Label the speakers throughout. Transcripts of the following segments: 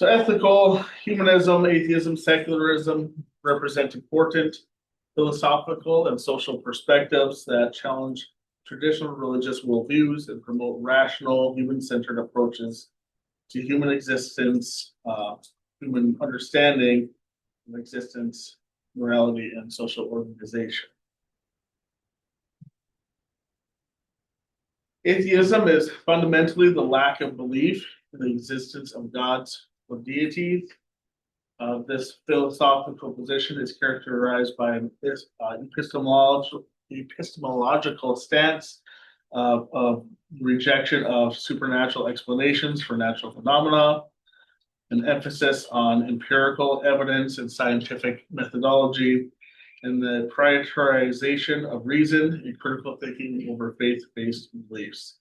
Speaker 1: So ethical, humanism, atheism, secularism represent important philosophical and social perspectives that challenge traditional religious worldviews and promote rational, human-centered approaches to human existence, human understanding of existence, morality, and social organization. Atheism is fundamentally the lack of belief in the existence of gods or deities. This philosophical position is characterized by an epistemological stance of rejection of supernatural explanations for natural phenomena, an emphasis on empirical evidence and scientific methodology, and the prioritization of reason and critical thinking over faith-based beliefs.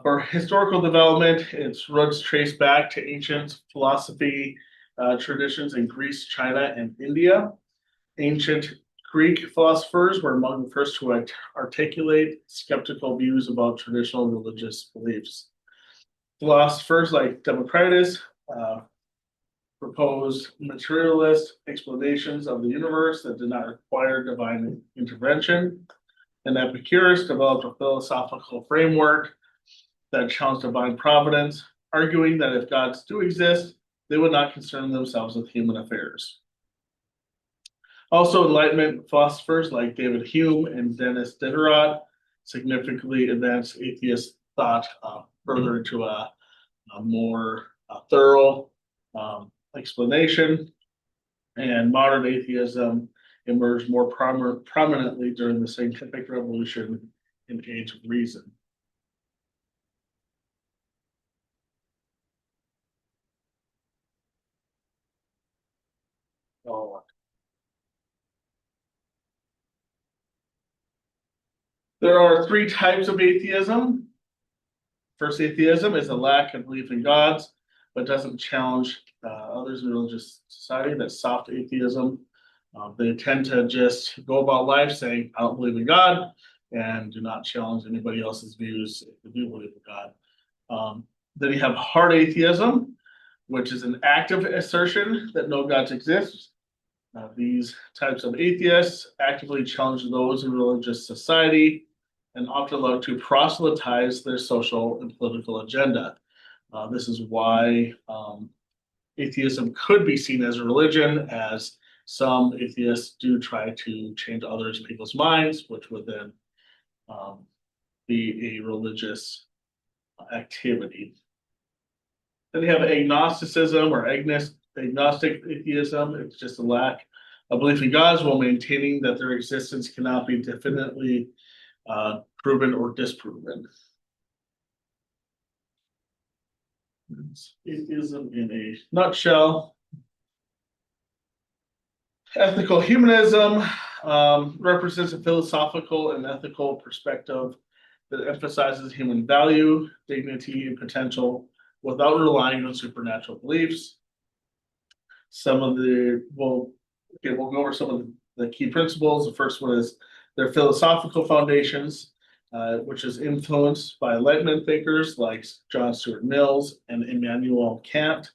Speaker 1: For historical development, its roots trace back to ancient philosophy traditions in Greece, China, and India. Ancient Greek philosophers were among the first to articulate skeptical views about traditional religious beliefs. Philosophers like Democritus proposed materialist explanations of the universe that did not require divine intervention. And Epicurus developed a philosophical framework that challenged divine providence, arguing that if gods do exist, they would not concern themselves with human affairs. Also, Enlightenment philosophers like David Hume and Denis Diderot significantly advanced atheist thought further into a more thorough explanation. And modern atheism emerged more prominently during the scientific revolution in Age of Reason. There are three types of atheism. First atheism is a lack of belief in gods, but doesn't challenge others in religious society. That's soft atheism. They tend to just go about life saying, I don't believe in God, and do not challenge anybody else's views if they do believe in God. Then you have hard atheism, which is an active assertion that no gods exist. These types of atheists actively challenge those in religious society and often love to proselytize their social and political agenda. This is why atheism could be seen as a religion, as some atheists do try to change others people's minds, which would then be a religious activity. Then you have agnosticism or agnostic atheism. It's just a lack of belief in gods while maintaining that their existence cannot be definitely proven or disproven. Atheism in a nutshell. Ethical humanism represents a philosophical and ethical perspective that emphasizes human value, dignity, and potential without relying on supernatural beliefs. We'll go over some of the key principles. The first one is their philosophical foundations, which is influenced by Enlightenment thinkers like John Stuart Mills and Immanuel Kant.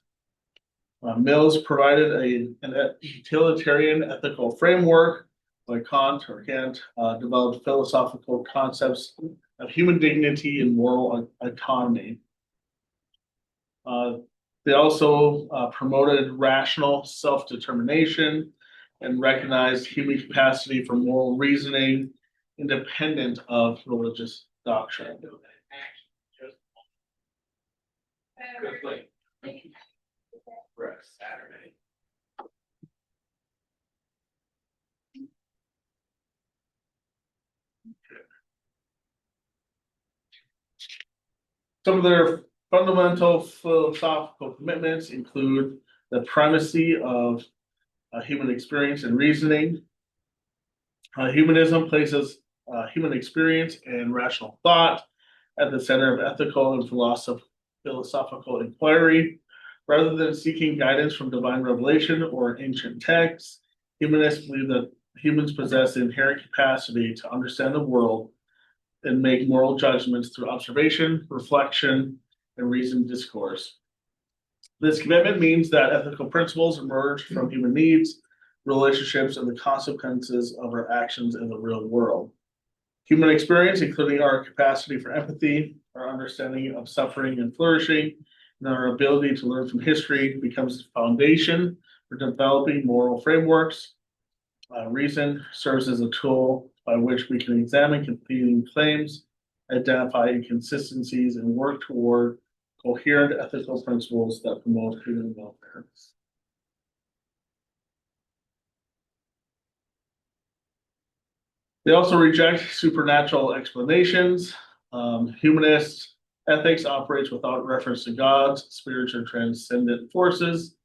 Speaker 1: Mills provided an utilitarian ethical framework, like Kant developed philosophical concepts of human dignity and moral autonomy. They also promoted rational self-determination and recognized human capacity for moral reasoning independent of religious doctrine. Saturday. Some of their fundamental philosophical commitments include the primacy of human experience and reasoning. Humanism places human experience and rational thought at the center of ethical and philosophical inquiry. Rather than seeking guidance from divine revelation or ancient texts, humanists believe that humans possess the inherent capacity to understand the world and make moral judgments through observation, reflection, and reasoned discourse. This commitment means that ethical principles emerge from human needs, relationships, and the consequences of our actions in the real world. Human experience, including our capacity for empathy, our understanding of suffering and flourishing, and our ability to learn from history, becomes the foundation for developing moral frameworks. Reason serves as a tool by which we can examine competing claims, identify inconsistencies, and work toward coherent ethical principles that promote human welfare. They also reject supernatural explanations. Humanist ethics operates without reference to gods, spirits, or transcendent forces.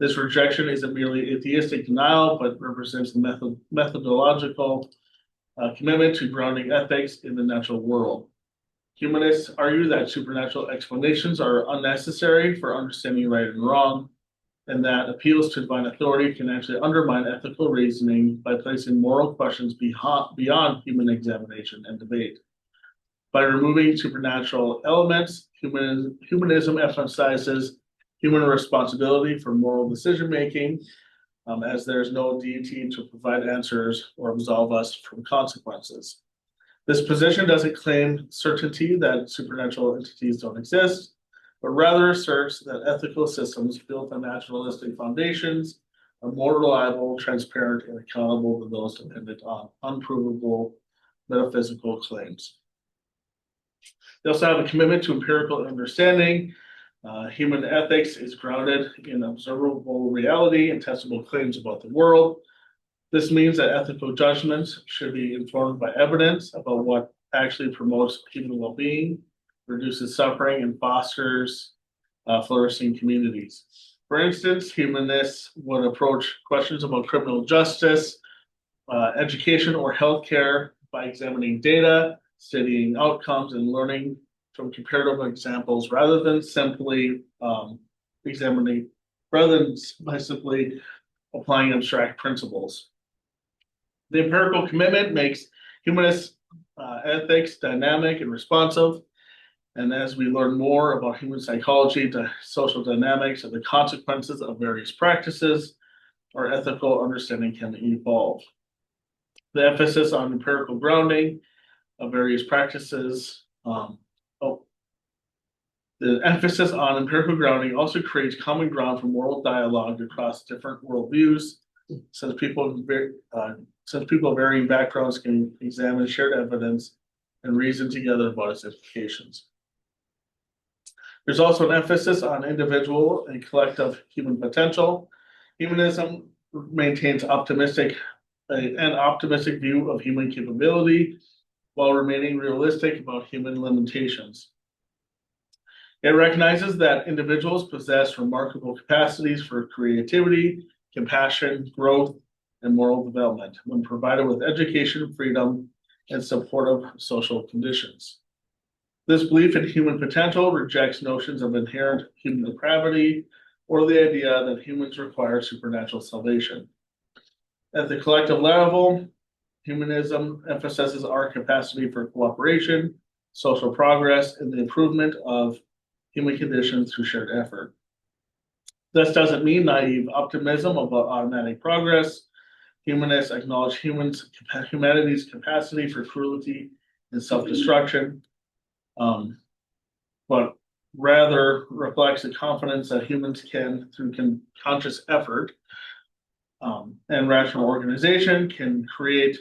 Speaker 1: This rejection isn't merely atheistic denial, but represents the methodological commitment to grounding ethics in the natural world. Humanists argue that supernatural explanations are unnecessary for understanding right and wrong, and that appeals to divine authority can actually undermine ethical reasoning by placing moral questions beyond human examination and debate. By removing supernatural elements, humanism emphasizes human responsibility for moral decision making, as there is no deity to provide answers or absolve us from consequences. This position doesn't claim certainty that supernatural entities don't exist, but rather asserts that ethical systems built on naturalistic foundations are more reliable, transparent, and accountable than those dependent on unprovable metaphysical claims. They also have a commitment to empirical understanding. Human ethics is grounded in observable reality and testable claims about the world. This means that ethical judgments should be informed by evidence about what actually promotes human well-being, reduces suffering, and fosters flourishing communities. For instance, humanists would approach questions about criminal justice, education, or healthcare by examining data, studying outcomes, and learning from comparative examples rather than by simply applying abstract principles. The empirical commitment makes humanist ethics dynamic and responsive. And as we learn more about human psychology, the social dynamics, and the consequences of various practices, our ethical understanding can evolve. The emphasis on empirical grounding of various practices. The emphasis on empirical grounding also creates common ground for moral dialogue across different worldviews, since people of varying backgrounds can examine shared evidence and reason together about its implications. There's also an emphasis on individual and collective human potential. Humanism maintains an optimistic view of human capability while remaining realistic about human limitations. It recognizes that individuals possess remarkable capacities for creativity, compassion, growth, and moral development when provided with education, freedom, and supportive social conditions. This belief in human potential rejects notions of inherent human depravity or the idea that humans require supernatural salvation. At the collective level, humanism emphasizes our capacity for cooperation, social progress, and the improvement of human conditions through shared effort. This doesn't mean naive optimism about automatic progress. Humanists acknowledge humanity's capacity for cruelty and self-destruction, but rather reflects the confidence that humans can, through conscious effort and rational organization, can create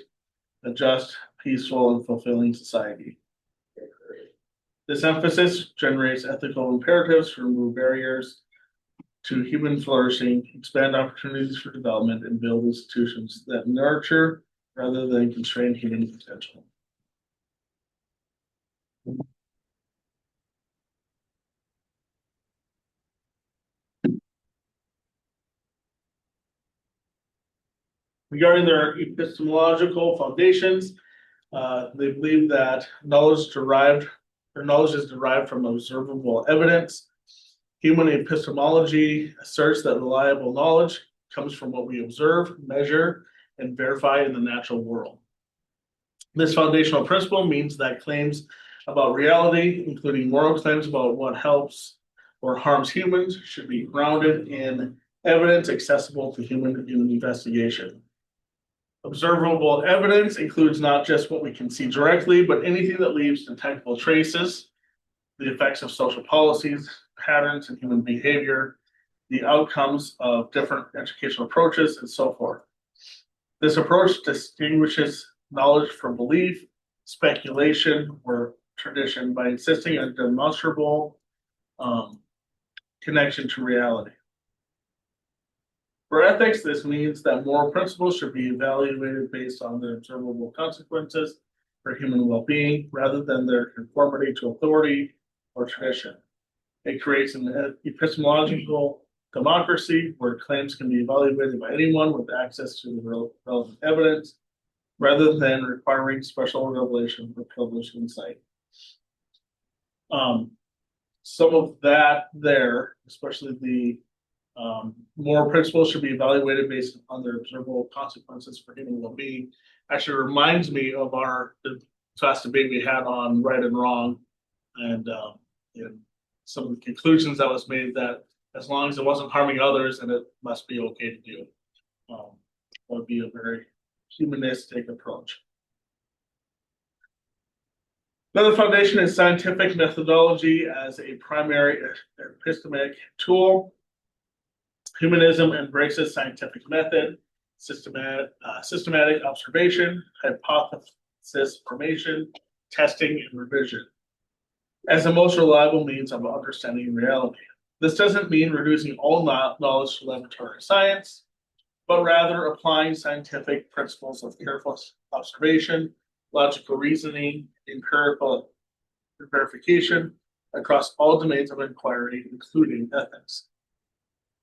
Speaker 1: a just, peaceful, and fulfilling society. This emphasis generates ethical imperatives to remove barriers to human flourishing, expand opportunities for development, and build institutions that nurture rather than constrain human potential. Regarding their epistemological foundations, they believe that knowledge is derived from observable evidence. Human epistemology asserts that reliable knowledge comes from what we observe, measure, and verify in the natural world. This foundational principle means that claims about reality, including moral claims about what helps or harms humans should be grounded in evidence accessible to human investigation. Observable evidence includes not just what we can see directly, but anything that leaves detectable traces, the effects of social policies, patterns in human behavior, the outcomes of different educational approaches, and so forth. This approach distinguishes knowledge from belief, speculation, or tradition by insisting on a demonstrable connection to reality. For ethics, this means that moral principles should be evaluated based on their observable consequences for human well-being rather than their conformity to authority or tradition. It creates an epistemological democracy where claims can be evaluated by anyone with access to the relevant evidence rather than requiring special revelation or privileged insight. Some of that there, especially the moral principles should be evaluated based on their observable consequences for human well-being, actually reminds me of the class debate we had on right and wrong, and some of the conclusions that was made that as long as it wasn't harming others, then it must be okay to do. That would be a very humanistic approach. Another foundation is scientific methodology as a primary epistemic tool. Humanism embraces scientific method, systematic observation, hypothesis formation, testing, and revision as the most reliable means of understanding reality. This doesn't mean reducing all knowledge to laboratory science, but rather applying scientific principles of careful observation, logical reasoning, empirical verification across all domains of inquiry, including ethics.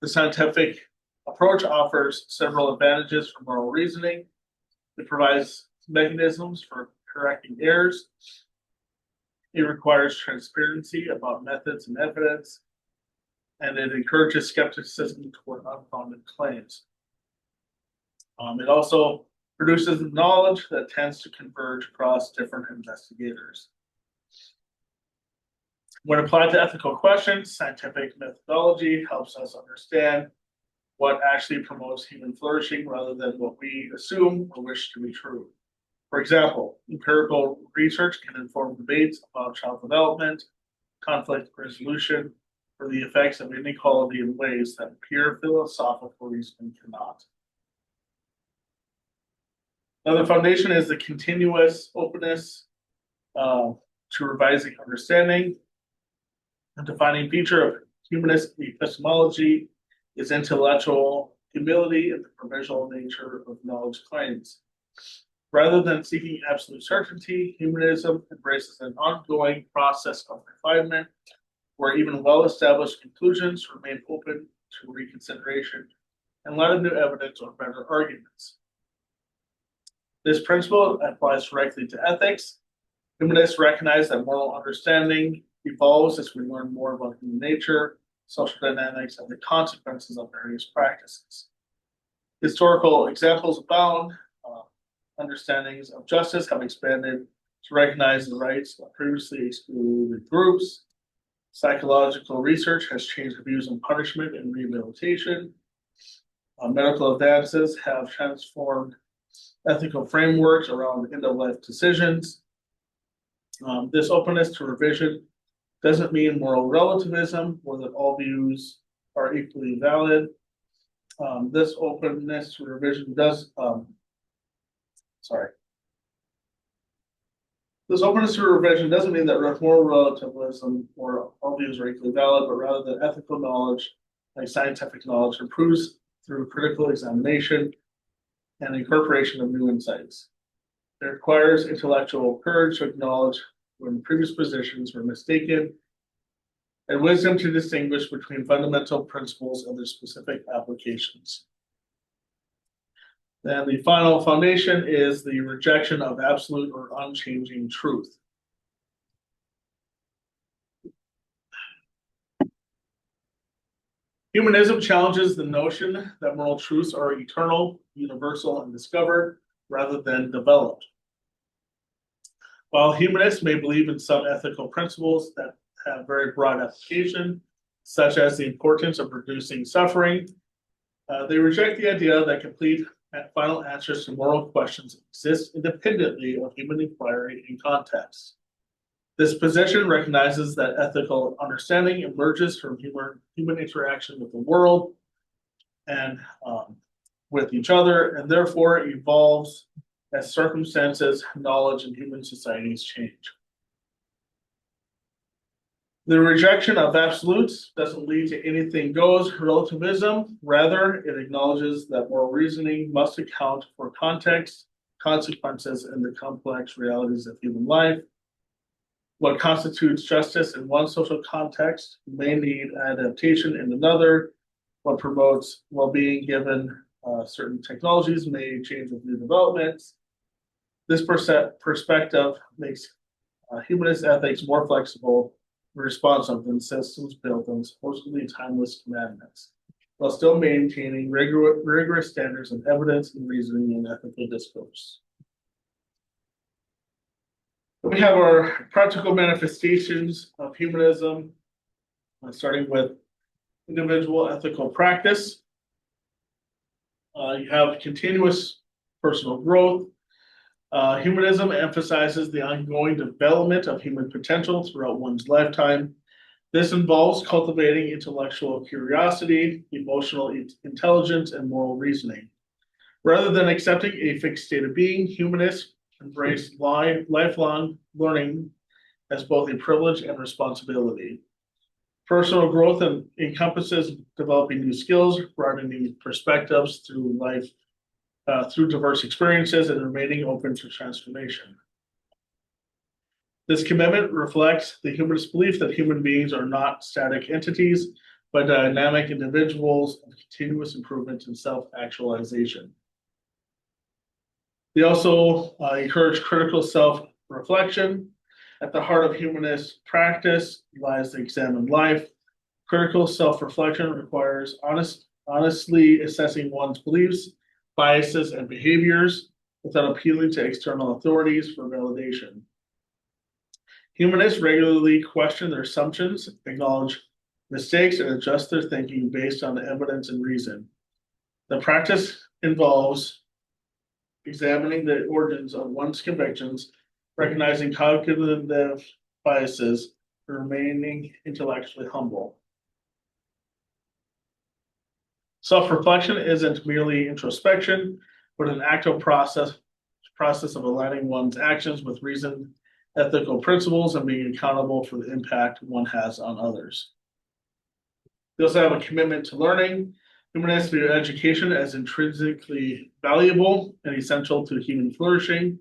Speaker 1: The scientific approach offers several advantages for moral reasoning. It provides mechanisms for correcting errors. It requires transparency about methods and evidence, and it encourages skepticism toward unfounded claims. It also produces knowledge that tends to converge across different investigators. When applied to ethical questions, scientific methodology helps us understand what actually promotes human flourishing rather than what we assume or wish to be true. For example, empirical research can inform debates about child development, conflict resolution, or the effects of inequality in ways that pure philosophical reasoning cannot. Another foundation is the continuous openness to revising understanding. A defining feature of humanist epistemology is intellectual humility and the provisional nature of knowledge claims. Rather than seeking absolute certainty, humanism embraces an ongoing process of refinement where even well-established conclusions remain open to reconsideration in light of new evidence or better arguments. This principle applies directly to ethics. Humanists recognize that moral understanding evolves as we learn more about human nature, social dynamics, and the consequences of various practices. Historical examples abound. Understandings of justice have expanded to recognize the rights of previously excluded groups. Psychological research has changed views on punishment and rehabilitation. Medical advances have transformed ethical frameworks around end-of-life decisions. This openness to revision doesn't mean moral relativism or that all views are equally valid. This openness to revision does, This openness to revision doesn't mean that moral relativism or all views are equally valid, but rather that ethical knowledge, like scientific knowledge, improves through critical examination and incorporation of new insights. It requires intellectual courage to acknowledge when previous positions were mistaken, and wisdom to distinguish between fundamental principles and their specific applications. Then the final foundation is the rejection of absolute or unchanging truth. Humanism challenges the notion that moral truths are eternal, universal, and discovered rather than developed. While humanists may believe in some ethical principles that have very broad application, such as the importance of reducing suffering. They reject the idea that complete and final answers to moral questions exist independently of human inquiry and context. This position recognizes that ethical understanding emerges from human interaction with the world and with each other, and therefore evolves as circumstances, knowledge, and human societies change. The rejection of absolutes doesn't lead to anything goes relativism. Rather, it acknowledges that moral reasoning must account for context, consequences, and the complex realities of human life. What constitutes justice in one social context may need adaptation in another. What promotes well-being given certain technologies may change with new developments. This perspective makes humanist ethics more flexible and responsive than systems built on supposedly timeless commandments, while still maintaining rigorous standards of evidence and reasoning and ethical discourse. We have our practical manifestations of humanism, starting with individual ethical practice. You have continuous personal growth. Humanism emphasizes the ongoing development of human potential throughout one's lifetime. This involves cultivating intellectual curiosity, emotional intelligence, and moral reasoning. Rather than accepting a fixed state of being, humanists embrace lifelong learning as both a privilege and responsibility. Personal growth encompasses developing new skills, broadening perspectives through life, through diverse experiences, and remaining open to transformation. This commitment reflects the humanist belief that human beings are not static entities, but dynamic individuals of continuous improvement and self-actualization. They also encourage critical self-reflection. At the heart of humanist practice lies the examined life. Critical self-reflection requires honestly assessing one's beliefs, biases, and behaviors without appealing to external authorities for validation. Humanists regularly question their assumptions, acknowledge mistakes, and adjust their thinking based on evidence and reason. The practice involves examining the origins of one's convictions, recognizing cognitive biases, and remaining intellectually humble. Self-reflection isn't merely introspection, but an active process of aligning one's actions with reasoned ethical principles and being accountable for the impact one has on others. They also have a commitment to learning. Humanists view education as intrinsically valuable and essential to human flourishing.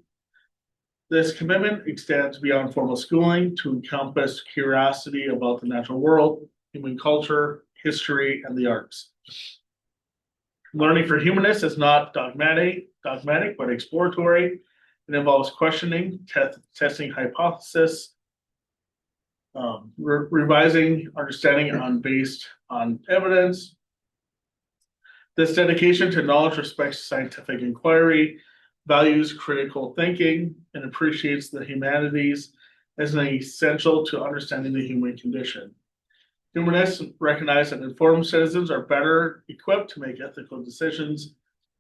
Speaker 1: This commitment extends beyond formal schooling to encompass curiosity about the natural world, human culture, history, and the arts. Learning for humanists is not dogmatic, but exploratory. It involves questioning, testing hypotheses, revising understanding based on evidence. This dedication to knowledge respects scientific inquiry, values critical thinking, and appreciates the humanities as an essential to understanding the human condition. Humanists recognize that informed citizens are better equipped to make ethical decisions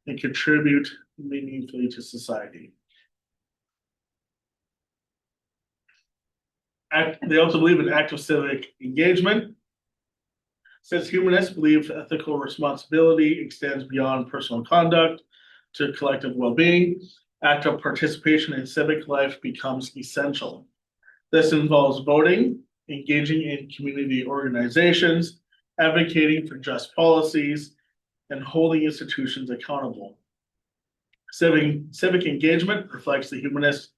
Speaker 1: and contribute meaningfully to society. They also believe in active civic engagement. Since humanists believe ethical responsibility extends beyond personal conduct to collective well-being, active participation in civic life becomes essential. This involves voting, engaging in community organizations, advocating for just policies, and holding institutions accountable. Civic engagement reflects the humanist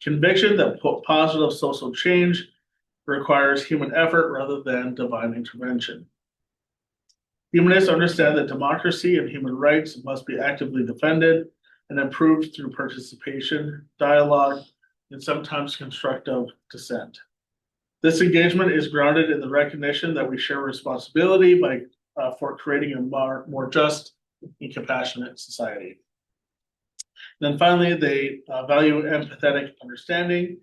Speaker 1: conviction that positive social change requires human effort rather than divine intervention. Humanists understand that democracy and human rights must be actively defended and improved through participation, dialogue, and sometimes constructive dissent. This engagement is grounded in the recognition that we share responsibility for creating a more just and compassionate society. And then finally, they value empathetic understanding.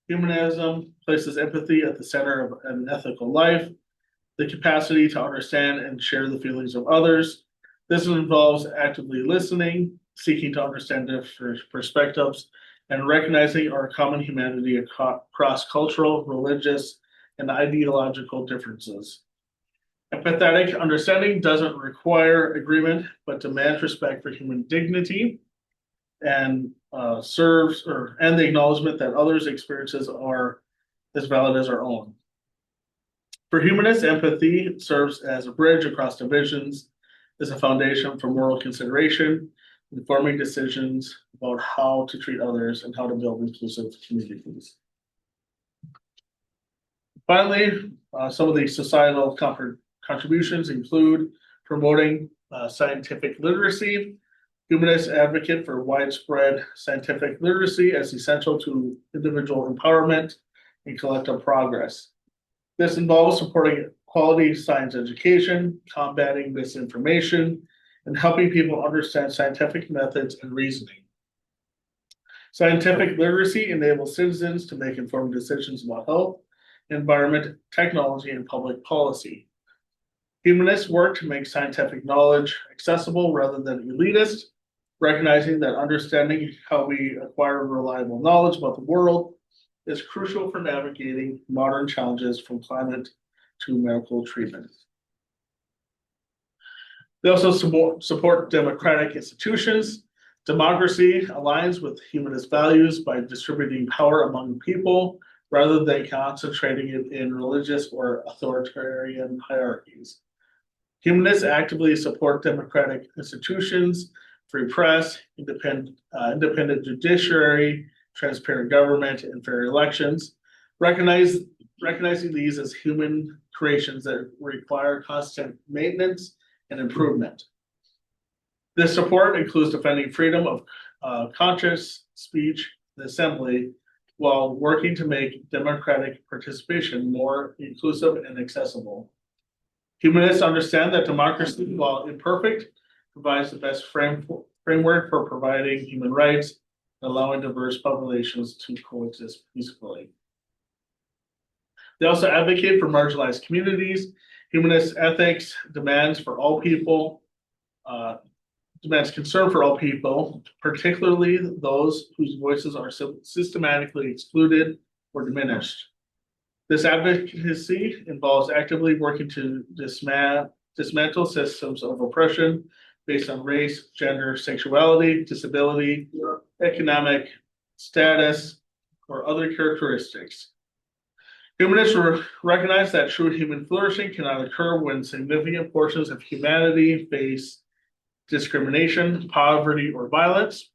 Speaker 1: Humanism places empathy at the center of an ethical life. the capacity to understand and share the feelings of others. This involves actively listening, seeking to understand different perspectives, and recognizing our common humanity across cultural, religious, and ideological differences. Empathetic understanding doesn't require agreement, but demands respect for human dignity and and the acknowledgement that others' experiences are as valid as our own. For humanists, empathy serves as a bridge across divisions, as a foundation for moral consideration, informing decisions about how to treat others and how to build inclusive communities. Finally, some of the societal contributions include promoting scientific literacy. Humanists advocate for widespread scientific literacy as essential to individual empowerment and collective progress. This involves supporting quality science education, combating misinformation, and helping people understand scientific methods and reasoning. Scientific literacy enables citizens to make informed decisions about health, environment, technology, and public policy. Humanists work to make scientific knowledge accessible rather than elitist, recognizing that understanding how we acquire reliable knowledge about the world is crucial for navigating modern challenges from climate to medical treatment. They also support democratic institutions. Democracy aligns with humanist values by distributing power among people rather than concentrating it in religious or authoritarian hierarchies. Humanists actively support democratic institutions, free press, independent judiciary, transparent government, and fair elections, recognizing these as human creations that require constant maintenance and improvement. This support includes defending freedom of conscious speech and assembly while working to make democratic participation more inclusive and accessible. Humanists understand that democracy, while imperfect, provides the best framework for providing human rights and allowing diverse populations to coexist peacefully. They also advocate for marginalized communities. Humanist ethics demands concern for all people, particularly those whose voices are systematically excluded or diminished. This advocacy involves actively working to dismantle systems of oppression based on race, gender, sexuality, disability, economic status, or other characteristics. Humanists recognize that true human flourishing cannot occur when significant portions of humanity face discrimination, poverty, or violence.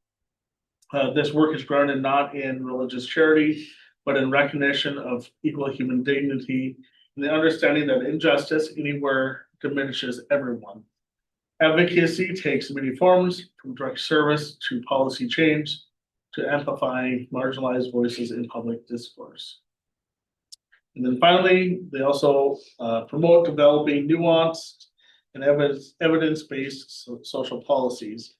Speaker 1: This work is grounded not in religious charity, but in recognition of equal human dignity and the understanding that injustice anywhere diminishes everyone. Advocacy takes many forms, from direct service to policy change to amplifying marginalized voices in public discourse. And then finally, they also promote developing nuanced and evidence-based social policies.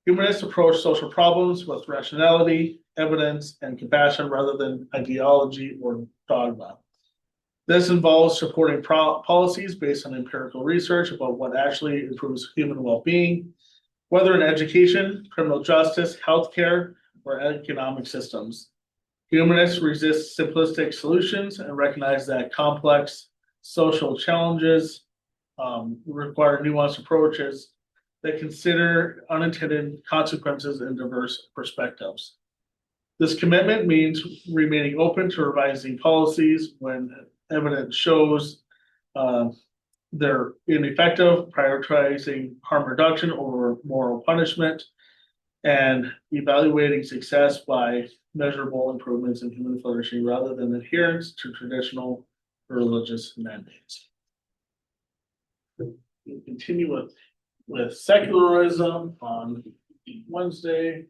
Speaker 1: Humanists approach social problems with rationality, evidence, and compassion rather than ideology or dogma. This involves supporting policies based on empirical research about what actually improves human well-being, whether in education, criminal justice, healthcare, or economic systems. Humanists resist simplistic solutions and recognize that complex social challenges require nuanced approaches that consider unintended consequences and diverse perspectives. This commitment means remaining open to revising policies when evidence shows they're ineffective, prioritizing harm reduction over moral punishment, and evaluating success by measurable improvements in human flourishing rather than adherence to traditional religious mandates. We'll continue with secularism on Wednesday.